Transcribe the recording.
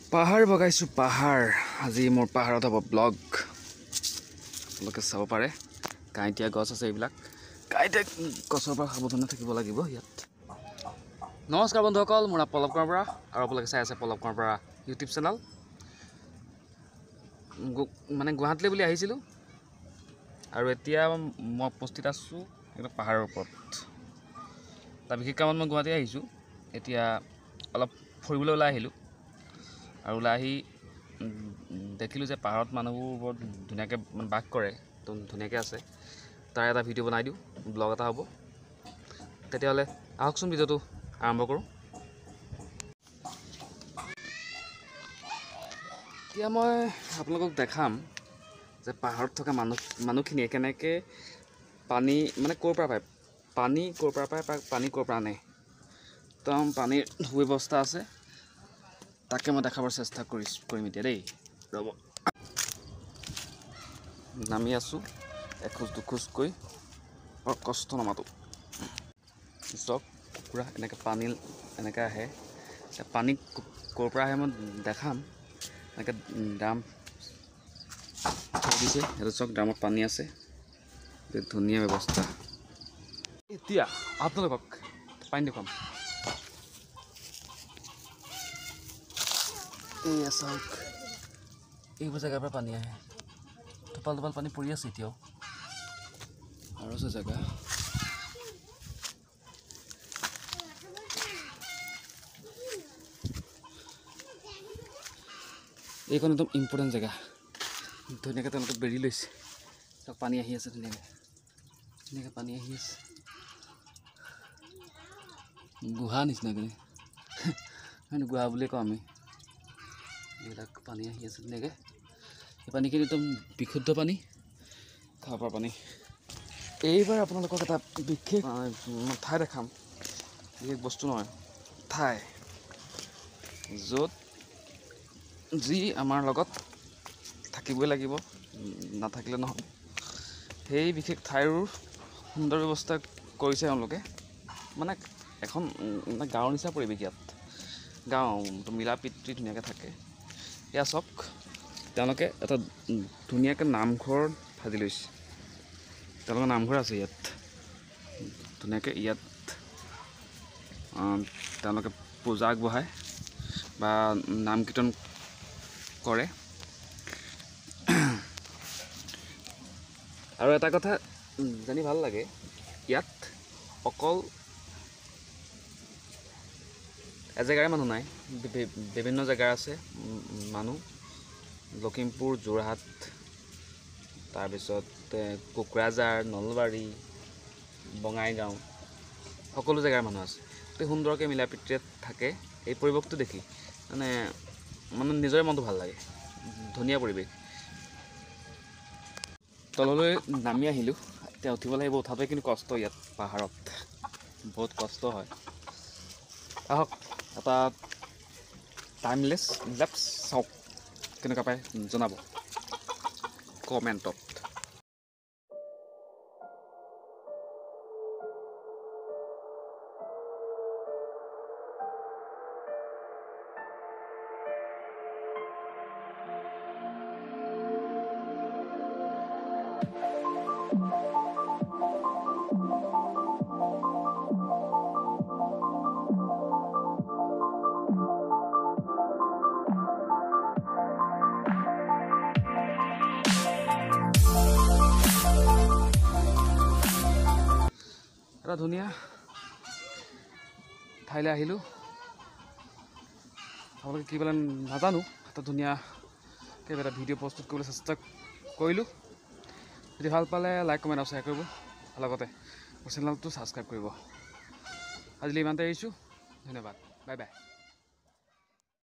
পাহাৰ বগাইছোঁ পাহাৰ আজি মোৰ পাহাৰত হ'ব ব্লগ আপোনালোকে চাব পাৰে কাঁইটীয়া গছ আছে এইবিলাক কাঁইটীয়া গছৰ পৰা সাৱধানে থাকিব লাগিব ইয়াত নমস্কাৰ বন্ধুসকল মোৰ নাম পল্লৱ কুমাৰ বৰা আৰু আপোনালোকে চাই আছে পল্লৱ কুমাৰ বৰা ইউটিউব চেনেল মানে গুৱাহাটীলৈ বুলি আহিছিলোঁ আৰু এতিয়া মই উপস্থিত আছোঁ একদম পাহাৰৰ ওপৰত তাৰ বিশেষ কামত মই গুৱাহাটী আহিছোঁ এতিয়া অলপ ফুৰিবলৈ ওলাই আহিলোঁ আৰু ওলাই আহি দেখিলোঁ যে পাহাৰত মানুহবোৰ বৰ ধুনীয়াকৈ বাস কৰে তো ধুনীয়াকৈ আছে তাৰ এটা ভিডিঅ' বনাই দিওঁ ব্লগ এটা হ'ব তেতিয়াহ'লে আহকচোন ভিডিঅ'টো আৰম্ভ কৰোঁ এতিয়া মই আপোনালোকক দেখাম যে পাহাৰত থকা মানুহখিনিয়ে কেনেকৈ পানী মানে ক'ৰ পৰা পায় পানী ক'ৰ পৰা পায় পানী ক'ৰ পৰা আনে একদম পানীৰ সুব্যৱস্থা আছে তাকে মই দেখাবৰ চেষ্টা কৰিম এতিয়া দেই ৰ'ব নামি আছোঁ এখোজ দুখোজকৈ বৰ কষ্ট নমাটো চাওক কুকুৰা এনেকৈ পানী এনেকৈ আহে পানী ক'ৰ পৰা আহে মই দেখাম এনেকৈ ড্ৰাম থৈ দিছে সেইটো চাওক ড্ৰামত পানী আছে ধুনীয়া ব্যৱস্থা এতিয়া আপোনালোকক পানী দেখুৱাম এয়া চাওক এইবোৰ জেগাৰ পৰা পানী আহে টোপাল টোপাল পানী পৰি আছে এতিয়াও আৰু আছে জেগা এইখন একদম ইম্পৰ্টেণ্ট জেগা ধুনীয়াকৈ তেওঁলোকে বেৰি লৈছে চাওক পানী আহি আছে ধুনীয়াকৈ পানী আহি আছে গুহা নিচিনাকৈ গুহা বুলিয়ে কওঁ আমি এইবিলাক পানী আহি আছে ধুনীয়াকৈ এই পানীখিনি একদম বিশুদ্ধ পানী খাব পৰা পানী এইবাৰ আপোনালোকক এটা বিশেষ ঠাই দেখাম বিশেষ বস্তু নহয় ঠাই য'ত যি আমাৰ লগত থাকিবই লাগিব নাথাকিলে নহয় সেই বিশেষ ঠাইৰো সুন্দৰ ব্যৱস্থা কৰিছে তেওঁলোকে মানে এখন গাঁৱৰ নিচিনা পৰিৱেশ ইয়াত গাঁও মিলা প্ৰীতি ধুনীয়াকৈ থাকে এয়া চাওক তেওঁলোকে এটা ধুনীয়াকৈ নামঘৰ সাজি লৈছে তেওঁলোকৰ নামঘৰ আছে ইয়াত ধুনীয়াকৈ ইয়াত তেওঁলোকে পূজা আগবঢ়ায় বা নাম কীৰ্তন কৰে আৰু এটা কথা জানি ভাল লাগে ইয়াত অকল এজেগাৰে মানুহ নাই বিভিন্ন জেগাৰ আছে মানুহ লখিমপুৰ যোৰহাট তাৰপিছত কোকৰাঝাৰ নলবাৰী বঙাইগাঁও সকলো জেগাৰ মানুহ আছে অতি সুন্দৰকৈ মিলা প্ৰীতিৰে থাকে এই পৰিৱেশটো দেখি মানে নিজৰে মনটো ভাল লাগে ধুনীয়া পৰিৱেশ তললৈ নামি আহিলোঁ এতিয়া উঠিব লাগিব উঠাটোৱে কিন্তু কষ্ট ইয়াত পাহাৰত বহুত কষ্ট হয় আহক এটা টাইমলেছ লেপছ চাওক কেনেকুৱা পায় জনাব কমেণ্টত এটা ধুনীয়া ঠাইলৈ আহিলোঁ আপোনালোকে কি বোলে নাজানো এটা ধুনীয়াকৈ এটা ভিডিঅ' প্ৰস্তুত কৰিবলৈ চেষ্টা কৰিলোঁ যদি ভাল পালে লাইক কমেণ্ট আৰু শ্বেয়াৰ কৰিব লগতে মোৰ চেনেলটো ছাবস্ক্ৰাইব কৰিব আজিলৈ ইমানতে এৰিছোঁ ধন্যবাদ বাই বাই